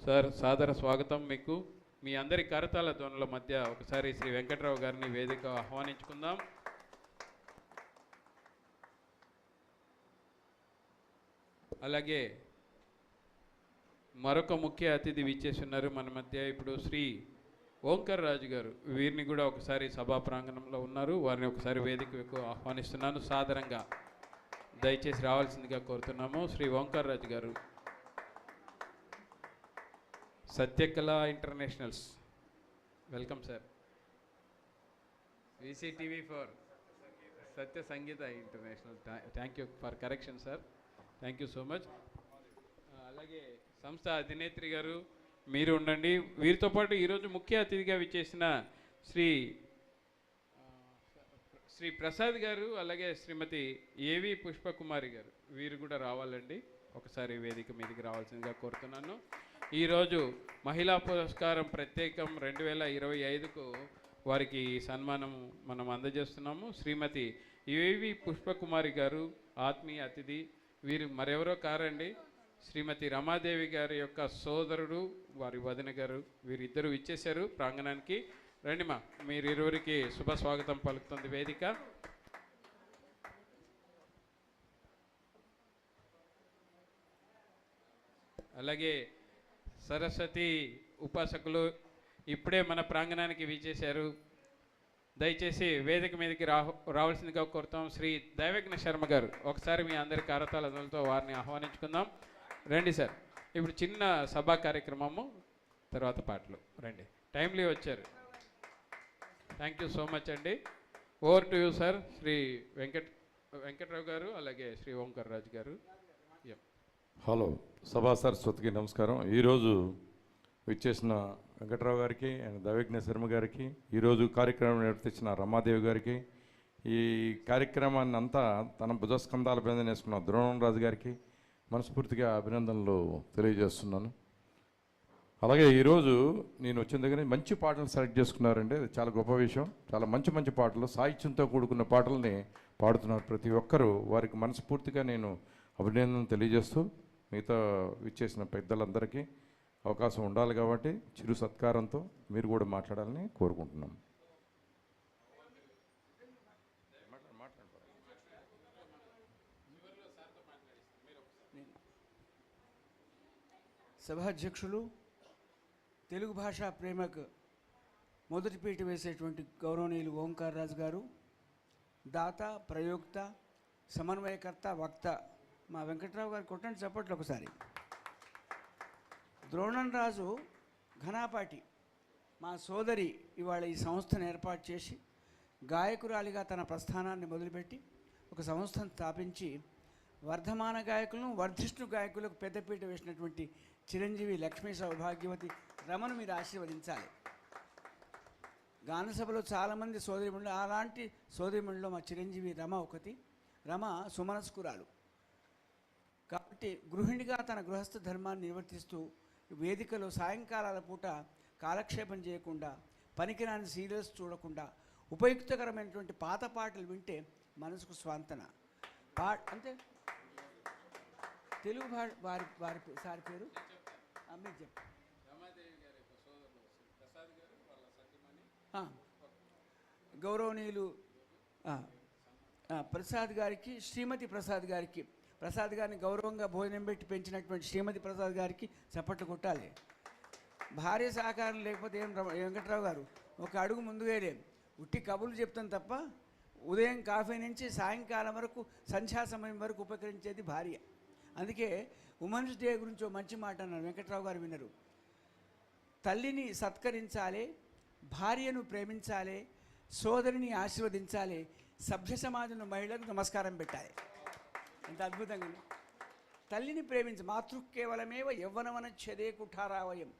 Sir సాదర స్వాగతం మీకు. మీ అందరి కరతాళ ధ్వనుల మధ్య ఒకసారి శ్రీ వెంకట్రావు గారిని వేదిక ఆహ్వానించుకుందాం. అలాగే మరొక ముఖ్య అతిథి విచ్చేస్తున్నారు మన మధ్య ఇప్పుడు శ్రీ ఓంకర్ రాజు గారు. వీరిని కూడా ఒకసారి సభా ప్రాంగణంలో ఉన్నారు, వారిని ఒకసారి వేదికకు ఆహ్వానిస్తున్నాను. సాదరంగా దయచేసి రావాల్సిందిగా కోరుతున్నాము. Shri Omkar Raju garu, Satyakala internationals, welcome sir. VCTV4 Satya Sangeeta international, thank you for correction sir, thank you so much. అలాగే సంస్థ అధినేత్రి గారు మీరు ఉండండి. వీరితో పాటు ఈరోజు ముఖ్య అతిథిగా విచ్చేసిన శ్రీ ప్రసాద్ గారు, అలాగే శ్రీమతి ఏవి పుష్పకుమారి గారు, వీరు కూడా రావాలండి. ఒకసారి వేదిక మీదకి రావాల్సిందిగా కోరుతున్నాను. ఈరోజు మహిళా పురస్కారం ప్రత్యేకం 2025కు వారికి సన్మానం మనం అందజేస్తున్నాము. శ్రీమతి ఏవి పుష్పకుమారి గారు ఆత్మీయ అతిథి. వీరు మరెవరో కారండి, శ్రీమతి రమాదేవి గారి యొక్క సోదరుడు, వారి వదిన గారు. వీరిద్దరూ ఇచ్చేశారు ప్రాంగణానికి. రండిమా, మీరిరువురికి శుభ స్వాగతం పలుకుతుంది వేదిక. అలాగే సరస్వతి ఉపాసకులు ఇప్పుడే మన ప్రాంగణానికి విచ్చేశారు. దయచేసి వేదిక మీదకి రావాల్సిందిగా కోరుతాం. శ్రీ దైవజ్ఞ శర్మ గారు, ఒకసారి మీ అందరి కరతాళతో వారిని ఆహ్వానించుకుందాం. రండి సార్. ఇప్పుడు చిన్న సభా కార్యక్రమము, తర్వాత పాటలు. రండి, టైమ్లీ వచ్చారు. థ్యాంక్ యూ సో మచ్ అండి. Over to you sir. Shri Venkatrao గారు, అలాగే శ్రీ ఓంకర్ రాజు గారు. హలో, సభా సరస్వతికి నమస్కారం. ఈరోజు విచ్చేసిన వెంకట్రావు గారికి అండ్ దైవజ్ఞ శర్మ గారికి, ఈరోజు కార్యక్రమం నిర్వర్తించిన రమాదేవి గారికి, ఈ కార్యక్రమాన్ని అంతా తన భుజస్కంధాల మీద వేసుకున్న ద్రోణరాజు గారికి మనస్ఫూర్తిగా అభినందనలు తెలియజేస్తున్నాను. అలాగే ఈరోజు నేను వచ్చిన దగ్గర మంచి పాటలు సెలెక్ట్ చేసుకున్నారండి, అది చాలా గొప్ప విషయం. చాలా మంచి మంచి పాటలు, సాహిత్యంతో కూడుకున్న పాటల్ని పాడుతున్నారు ప్రతి ఒక్కరూ. వారికి మనస్ఫూర్తిగా నేను అభినందనలు తెలియజేస్తూ, మిగతా విచ్చేసిన పెద్దలందరికీ అవకాశం ఉండాలి కాబట్టి చిరు సత్కారంతో మీరు కూడా మాట్లాడాలని కోరుకుంటున్నాం. సభాధ్యక్షులు, తెలుగు భాషా ప్రేమకు మొదటి పీట వేసేటువంటి గౌరవనీయులు ఓంకార్ రాజు గారు, దాత, ప్రయోక్త, సమన్వయకర్త, వక్త మా వెంకట్రావు గారు కొట్టండి చప్పట్లు ఒకసారి. ద్రోణం రాజు ఘనాపాటి మా సోదరి ఇవాళ ఈ సంస్థను ఏర్పాటు చేసి గాయకురాలిగా తన ప్రస్థానాన్ని మొదలుపెట్టి ఒక సంస్థను స్థాపించి వర్ధమాన గాయకులను, వర్ధిష్ణు గాయకులకు పెద్దపీట వేసినటువంటి చిరంజీవి లక్ష్మీ సౌభాగ్యవతి రమను మీరు ఆశీర్వదించాలి. గానసభలో చాలామంది సోదరిమణులు, అలాంటి సోదరిమణుల్లో మా చిరంజీవి రమ ఒకటి. రమ సుమనస్కురాలు కాబట్టి గృహిణిగా తన గృహస్థ ధర్మాన్ని నిర్వర్తిస్తూ వేదికలో సాయంకాలాల పూట కాలక్షేపం చేయకుండా, పనికిరాని సీరియల్స్ చూడకుండా ఉపయుక్తకరమైనటువంటి పాత పాటలు వింటే మనసుకు స్వాంతన. అంటే తెలుగు భాష వారి సారి పేరు మీరు చెప్పండి. గౌరవనీయులు ప్రసాద్ గారికి, శ్రీమతి ప్రసాద్ గారికి, ప్రసాద్ గారిని గౌరవంగా భోజనం పెట్టి పెంచినటువంటి శ్రీమతి ప్రసాద్ గారికి చప్పట్లు కొట్టాలి. భార్య సహకారం లేకపోతే ఏం వెంకట్రావు గారు ఒక అడుగు ముందుగా లేం. ఉట్టి కబుర్లు చెప్తాం తప్ప ఉదయం కాఫీ నుంచి సాయంకాలం వరకు సంధ్యా సమయం వరకు ఉపకరించేది భార్య. అందుకే ఉమెన్స్ డే గురించి ఒక మంచి మాట అన్నారు, వెంకట్రావు గారు వినరు. తల్లిని సత్కరించాలి, భార్యను ప్రేమించాలి, సోదరిని ఆశీర్వదించాలి, సభ్య సమాజంలో మహిళలకు నమస్కారం పెట్టాలి. ఎంత అద్భుతంగా తల్లిని ప్రేమించి, మాతృకేవలమేవ యవ్వనవనచ్ఛదే కుఠారావయం.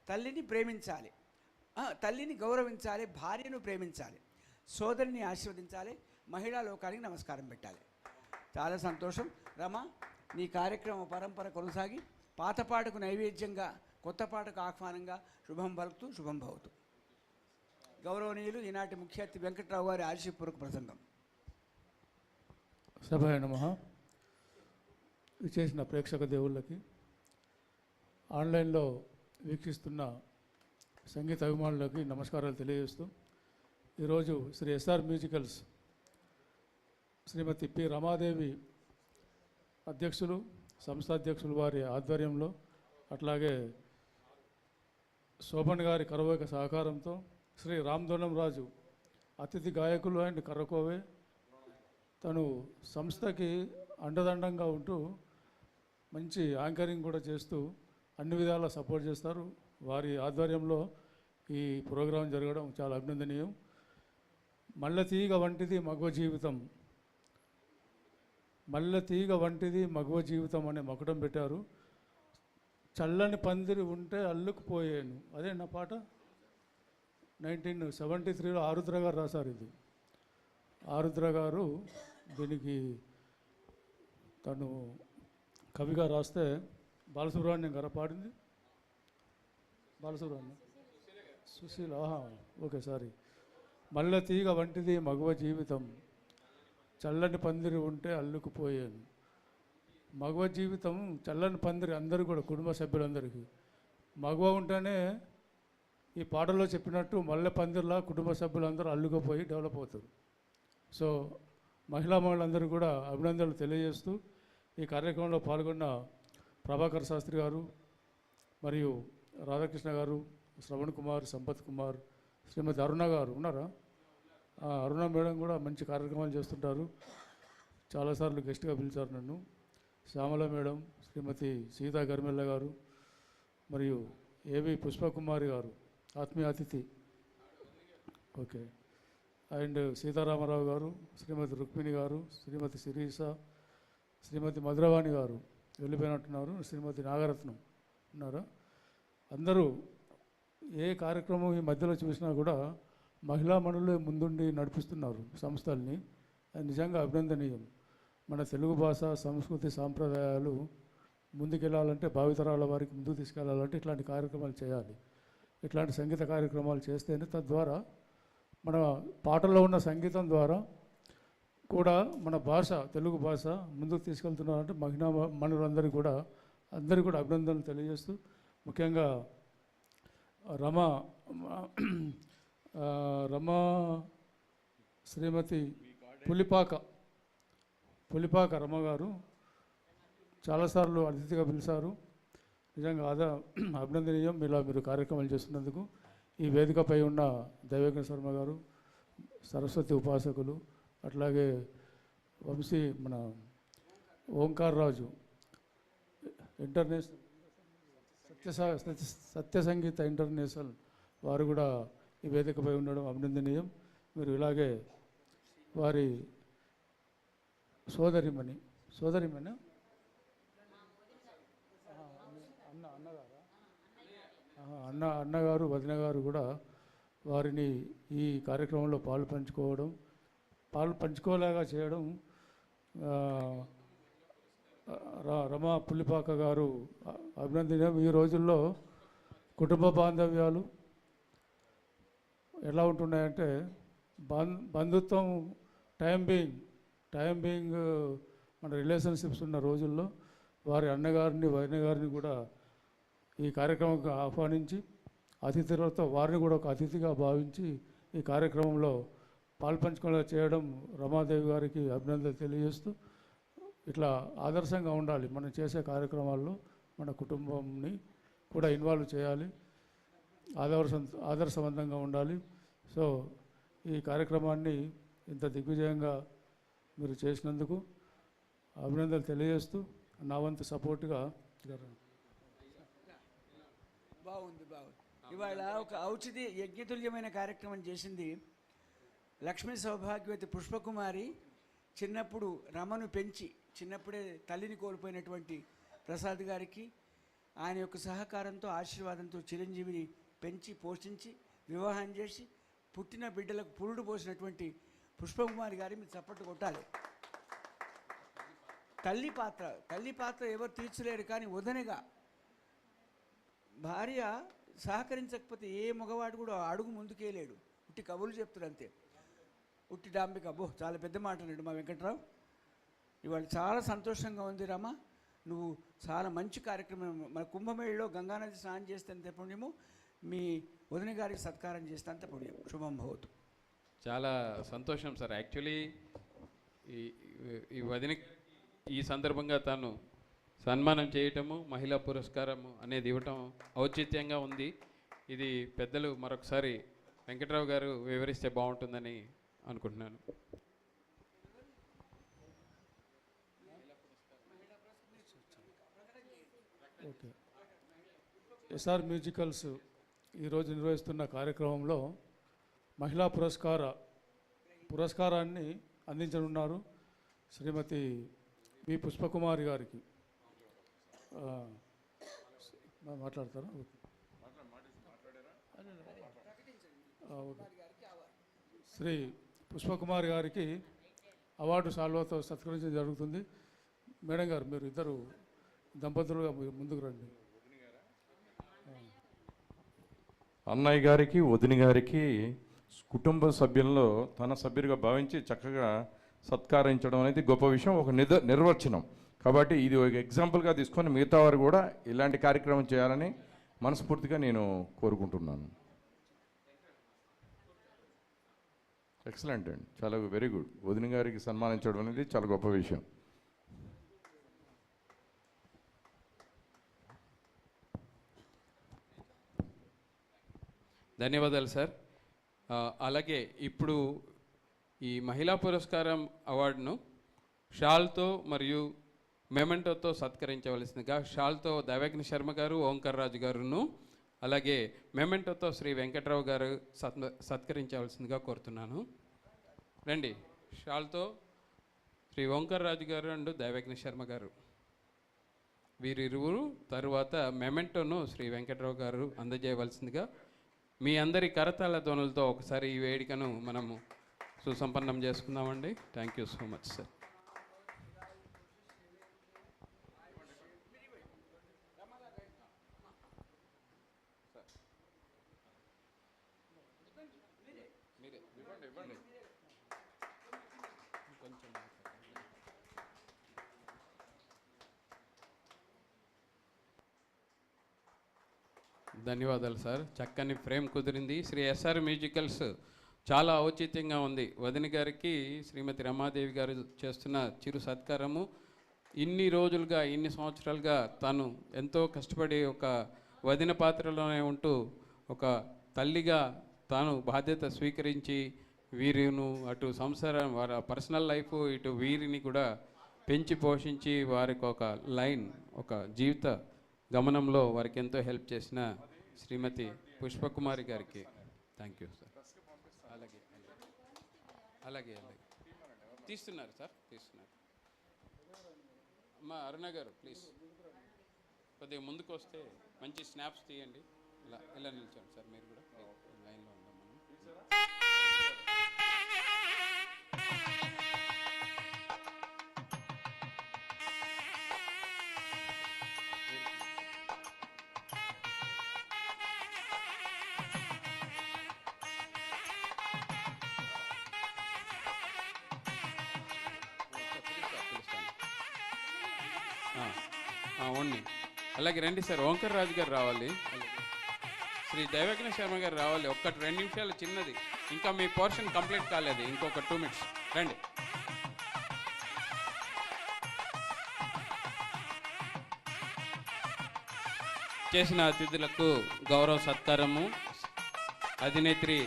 తల్లిని ప్రేమించాలి, తల్లిని గౌరవించాలి, భార్యను ప్రేమించాలి, సోదరిని ఆశీర్వదించాలి, మహిళా లోకానికి నమస్కారం పెట్టాలి. చాలా సంతోషం రమ. నీ కార్యక్రమ పరంపర కొనసాగి పాత పాటకు నైవేద్యంగా, కొత్త పాటకు ఆహ్వానంగా శుభం పలుకుతూ శుభం భవతు. గౌరవనీయులు ఈనాటి ముఖ్య అతిథి వెంకట్రావు గారి ఆశీపూర్వక ప్రసంగం. సభాయ నమః. చేసిన ప్రేక్షక దేవుళ్ళకి, ఆన్లైన్లో వీక్షిస్తున్న సంగీత అభిమానులకి నమస్కారాలు తెలియజేస్తూ ఈరోజు శ్రీ ఎస్ఆర్ మ్యూజికల్స్ శ్రీమతి పి రమాదేవి అధ్యక్షులు సంస్థాధ్యక్షులు వారి ఆధ్వర్యంలో అట్లాగే శోభన్ గారి కరవోక సహకారంతో శ్రీ రామదోనం రాజు అతిథి గాయకులు అండ్ కర్రకోవే తను సంస్థకి అండదండంగా ఉంటూ మంచి యాంకరింగ్ కూడా చేస్తూ అన్ని విధాలా సపోర్ట్ చేస్తారు. వారి ఆధ్వర్యంలో ఈ ప్రోగ్రాం జరగడం చాలా అభినందనీయం. మల్లెతీగ వంటిది మగవ జీవితం, మల్లెతీగ వంటిది మగవ జీవితం అనే మకుటం పెట్టారు. చల్లని పందిరి ఉంటే అల్లుకుపోయాను, అదే నా పాట. 1973లో ఆరుద్ర గారు రాశారు. ఇది ఆరుద్ర గారు దీనికి తను కవిగా రాస్తే బాలసుబ్రహ్మణ్యం గారు పాడింది. Balasubrahmanyam Susheela, okay sorry. మల్లెతీగ వంటిది మగవ జీవితం, చల్లని పందిరి ఉంటే అల్లుకుపోయాను. మగవ జీవితం చల్లని పందిరి అందరూ కూడా, కుటుంబ సభ్యులందరికీ. మగవ ఉంటేనే ఈ పాటలో చెప్పినట్టు మల్లె పందిరిలా కుటుంబ సభ్యులందరూ అల్లుకుపోయి డెవలప్ అవుతారు. సో మహిళా మహిళలందరూ కూడా అభినందనలు తెలియజేస్తూ ఈ కార్యక్రమంలో పాల్గొన్న ప్రభాకర్ శాస్త్రి గారు మరియు రాధాకృష్ణ గారు, శ్రవణ్ కుమార్, సంపత్ కుమార్, శ్రీమతి అరుణ గారు ఉన్నారా? అరుణ మేడం కూడా మంచి కార్యక్రమాలు చేస్తుంటారు. చాలాసార్లు గెస్ట్గా పిలిచారు నన్ను. శ్యామల మేడం, శ్రీమతి సీతా గర్మెల్ల గారు మరియు ఏవి పుష్పకుమారి గారు ఆత్మీయ అతిథి, ఓకే, అండ్ సీతారామరావు గారు, శ్రీమతి రుక్మిణి గారు, శ్రీమతి శిరీష, శ్రీమతి మధురవాణి గారు వెళ్ళిపోయినట్టున్నారు, శ్రీమతి నాగరత్నం ఉన్నారా? అందరూ ఏ కార్యక్రమం ఈ మధ్యలో చూసినా కూడా మహిళా మనులే ముందుండి నడిపిస్తున్నారు సంస్థల్ని. అది నిజంగా అభినందనీయం. మన తెలుగు భాష, సంస్కృతి, సాంప్రదాయాలు ముందుకెళ్ళాలంటే, భావితరాల వారికి ముందుకు తీసుకెళ్ళాలంటే ఇట్లాంటి కార్యక్రమాలు చేయాలి. ఇట్లాంటి సంగీత కార్యక్రమాలు చేస్తేనే తద్వారా మన పాటల్లో ఉన్న సంగీతం ద్వారా కూడా మన భాష, తెలుగు భాష ముందుకు తీసుకెళ్తున్నారంటే మహిళా మనులందరికీ కూడా అభినందనలు తెలియజేస్తూ, ముఖ్యంగా రమా శ్రీమతి పులిపాక రమ గారు చాలాసార్లు అతిథిగా పిలిచారు. నిజంగా అభినందనీయం మీరు కార్యక్రమాలు చేస్తున్నందుకు. ఈ వేదికపై ఉన్న దైవజ్ఞ శర్మ గారు, సరస్వతి ఉపాసకులు, అట్లాగే వంశీ మన ఓంకార్ రాజు, ఇంటర్నేషనల్ సత్య సంగీత ఇంటర్నేషనల్ వారు కూడా ఈ వేదికపై ఉండడం అభినందనీయం. మీరు ఇలాగే వారి సోదరిమణి అన్నగారు, వదిన గారు కూడా వారిని ఈ కార్యక్రమంలో పాలు పంచుకోలేగా చేయడం. రమా పుల్లిపాక గారు అభినందనీయం. ఈ రోజుల్లో కుటుంబ బాంధవ్యాలు ఎలా ఉంటున్నాయంటే, బంధుత్వం టైం బీయింగ్ మన రిలేషన్షిప్స్ ఉన్న రోజుల్లో వారి అన్నగారిని, వదిన గారిని కూడా ఈ కార్యక్రమంకి ఆహ్వానించి అతిథులతో వారిని కూడా ఒక అతిథిగా భావించి ఈ కార్యక్రమంలో పాల్పంచుకునేలా చేయడం రమాదేవి గారికి అభినందనలు తెలియజేస్తూ, ఇట్లా ఆదర్శంగా ఉండాలి. మనం చేసే కార్యక్రమాల్లో మన కుటుంబంని కూడా ఇన్వాల్వ్ చేయాలి, ఆదర్శవంతంగా ఉండాలి. సో ఈ కార్యక్రమాన్ని ఇంత దిగ్విజయంగా మీరు చేసినందుకు అభినందనలు తెలియజేస్తూ, నా వంతు సపోర్ట్గా బాగుంది. ఇవాళ ఒక ఔచిత్య యజ్ఞతుల్యమైన కార్యక్రమం చేసింది లక్ష్మీ సౌభాగ్యవతి పుష్పకుమారి. చిన్నప్పుడు రమను పెంచి చిన్నప్పుడే తల్లిని కోల్పోయినటువంటి ప్రసాద్ గారికి ఆయన యొక్క సహకారంతో, ఆశీర్వాదంతో చిరంజీవిని పెంచి పోషించి వివాహం చేసి పుట్టిన బిడ్డలకు పురుడు పోసినటువంటి పుష్పకుమారి గారి మీరు చప్పట్లు కొట్టాలి. తల్లి పాత్ర ఎవరు తీర్చలేరు, కానీ వదనగా భార్య సహకరించకపోతే ఏ మగవాడు కూడా అడుగు ముందుకేయలేడు. ఉట్టి కబుర్లు చెప్తాడు అంతే, ఉట్టి డాంబిక. చాలా పెద్ద మాట అన్నాడు మా వెంకట్రావు. ఇవాళ చాలా సంతోషంగా ఉంది రమ. నువ్వు చాలా మంచి కార్యక్రమం. మన కుంభమేళలో గంగానది స్నానం చేస్తే అంత పుణ్యము, మీ వదిన గారికి సత్కారం చేస్తే అంత పుణ్యం. శుభం భవతు. చాలా సంతోషం సార్. యాక్చువల్లీ ఈ ఈ వదిన ఈ సందర్భంగా తాను సన్మానం చేయటము, మహిళా పురస్కారము అనేది ఇవ్వటం ఔచిత్యంగా ఉంది. ఇది పెద్దలు మరొకసారి వెంకట్రావు గారు వివరిస్తే బాగుంటుందని అనుకుంటున్నాను. ఓకే. ఎస్ఆర్ మ్యూజికల్స్ ఈరోజు నిర్వహిస్తున్న కార్యక్రమంలో మహిళా పురస్కారాన్ని అందించనున్నారు శ్రీమతి వి పుష్పకుమారి గారికి. మాట్లాడతారా? ఓకే. శ్రీ పుష్పకుమారి గారికి అవార్డు శాల్వాతో సత్కరించడం జరుగుతుంది. మేడం గారు, మీరు ఇద్దరు దంపతులుగా మీరు ముందుకు రండి. అన్నయ్య గారికి వదిన గారికి కుటుంబ సభ్యుల్లో తన సభ్యుడిగా భావించి చక్కగా సత్కరించడం అనేది గొప్ప విషయం, ఒక నిర్వచనం. కాబట్టి ఇది ఒక ఎగ్జాంపుల్గా తీసుకొని మిగతా వారు కూడా ఇలాంటి కార్యక్రమం చేయాలని మనస్ఫూర్తిగా నేను కోరుకుంటున్నాను. ఎక్సలెంట్ అండి, చాలా వెరీ గుడ్. వదిన గారికి సన్మానించడం అనేది చాలా గొప్ప విషయం. ధన్యవాదాలు సార్. అలాగే ఇప్పుడు ఈ మహిళా పురస్కారం అవార్డును షాల్తో మరియు మెమెంటోతో సత్కరించవలసిందిగా, షాల్తో దైవజ్ఞ శర్మ గారు, ఓంకార్ రాజు గారును, అలాగే మెమెంటోతో శ్రీ వెంకట్రావు గారు సత్కరించవలసిందిగా కోరుతున్నాను. రండి. షాల్తో శ్రీ ఓంకార్ రాజు గారు అండ్ దైవజ్ఞ శర్మ గారు, వీరిరువురు. తరువాత మెమెంటోను శ్రీ వెంకట్రావు గారు అందజేయవలసిందిగా మీ అందరి కరతాళ ధ్వనులతో ఒకసారి ఈ వేడుకను మనము సుసంపన్నం చేసుకుందామండి. Thank you so much sir. ధన్యవాదాలు సార్. చక్కని ఫ్రేమ్ కుదిరింది. శ్రీ ఎస్ఆర్ మ్యూజికల్స్ చాలా ఔచిత్యంగా ఉంది. వదిన గారికి శ్రీమతి రమాదేవి గారు చేస్తున్న చిరు సత్కారము. ఇన్ని రోజులుగా, ఇన్ని సంవత్సరాలుగా తాను ఎంతో కష్టపడి ఒక వదిన పాత్రలోనే ఉంటూ ఒక తల్లిగా తాను బాధ్యత స్వీకరించి వీరిను అటు సంసారం, వారి పర్సనల్ లైఫ్, ఇటు వీరిని కూడా పెంచి పోషించి వారికి ఒక లైన్, ఒక జీవిత గమనంలో వారికి ఎంతో హెల్ప్ చేసిన శ్రీమతి పుష్పకుమారి గారికి థ్యాంక్ యూ సార్. అలాగే అలాగే అలాగే తీస్తున్నారు సార్, తీస్తున్నారు. అమ్మా అరుణ గారు ప్లీజ్ కొద్దిగా ముందుకు వస్తే మంచి స్నాప్స్ తీయండి. ఇలా ఇలా నిల్చోండి సార్, మీరు కూడా లైన్లో ఉందాం మనం. ఓన్లీ అలాగే రండి సార్. ఓంకార్ రాజు గారు రావాలి, శ్రీ దైవజ్ఞ శర్మ గారు రావాలి. ఒక్క 2 నిమిషాలు చిన్నది, ఇంకా మీ పోర్షన్ కంప్లీట్ కాలేదు, ఇంకొక 2 minutes రండి. చేసిన అతిథులకు గౌరవ సత్కారము అధినేత్రి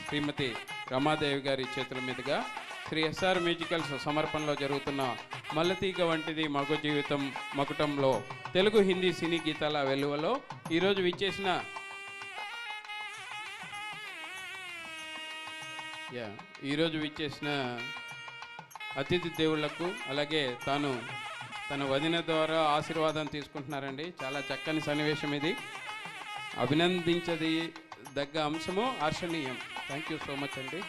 శ్రీమతి రమాదేవి గారి చేతుల మీదుగా శ్రీ ఎస్ఆర్ మ్యూజికల్స్ సమర్పణలో జరుగుతున్న మల్లతీగ వంటిది మగ జీవితం మకుటంలో తెలుగు హిందీ సినీ గీతాల వెలువలో ఈరోజు విచ్చేసిన అతిథి దేవుళ్లకు, అలాగే తన వదిన ద్వారా ఆశీర్వాదం తీసుకుంటున్నారండి. చాలా చక్కని సన్నివేశం ఇది, అభినందించది దగ్గ అంశము, హర్షణీయం. థ్యాంక్ యూ సో మచ్ అండి.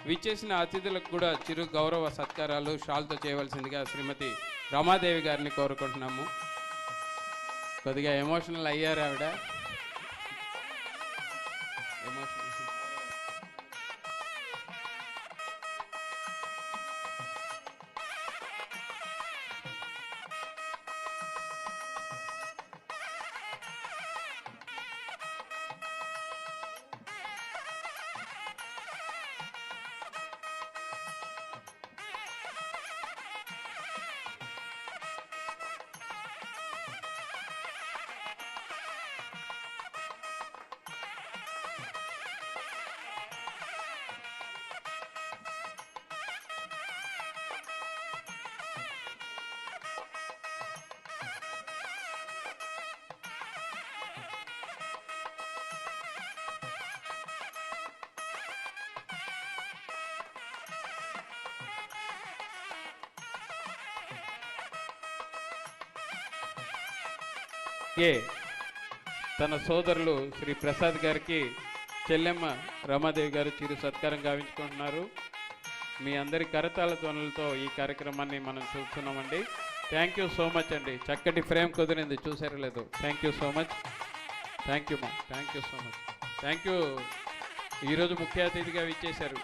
విచ్చేసిన అతిథులకు కూడా చిరు గౌరవ సత్కారాలు షాల్తో చేయవలసిందిగా శ్రీమతి రమాదేవి గారిని కోరుకుంటున్నాము. కొద్దిగా ఎమోషనల్ అయ్యారు ఆవిడ. ఎమోషనల్. అలాగే తన సోదరులు శ్రీ ప్రసాద్ గారికి చెల్లెమ్మ రమాదేవి గారు చిరు సత్కారం గావించుకుంటున్నారు. మీ అందరి కరతాళ ధ్వనులతో ఈ కార్యక్రమాన్ని మనం చూస్తున్నామండి. థ్యాంక్ యూ సో మచ్ అండి. చక్కటి ఫ్రేమ్ కుదిరింది, చూసారో లేదు. Thank you so much. Thank you మా, thank you so much. Thank you. ఈరోజు ముఖ్య అతిథిగా విచ్చేశారు.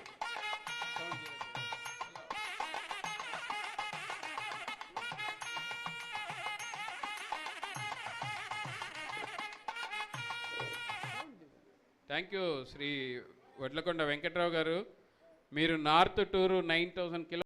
Thank you Shri Vadlakonda Venkatrao garu. మీరు నార్త్ టూరు 9000 కిలో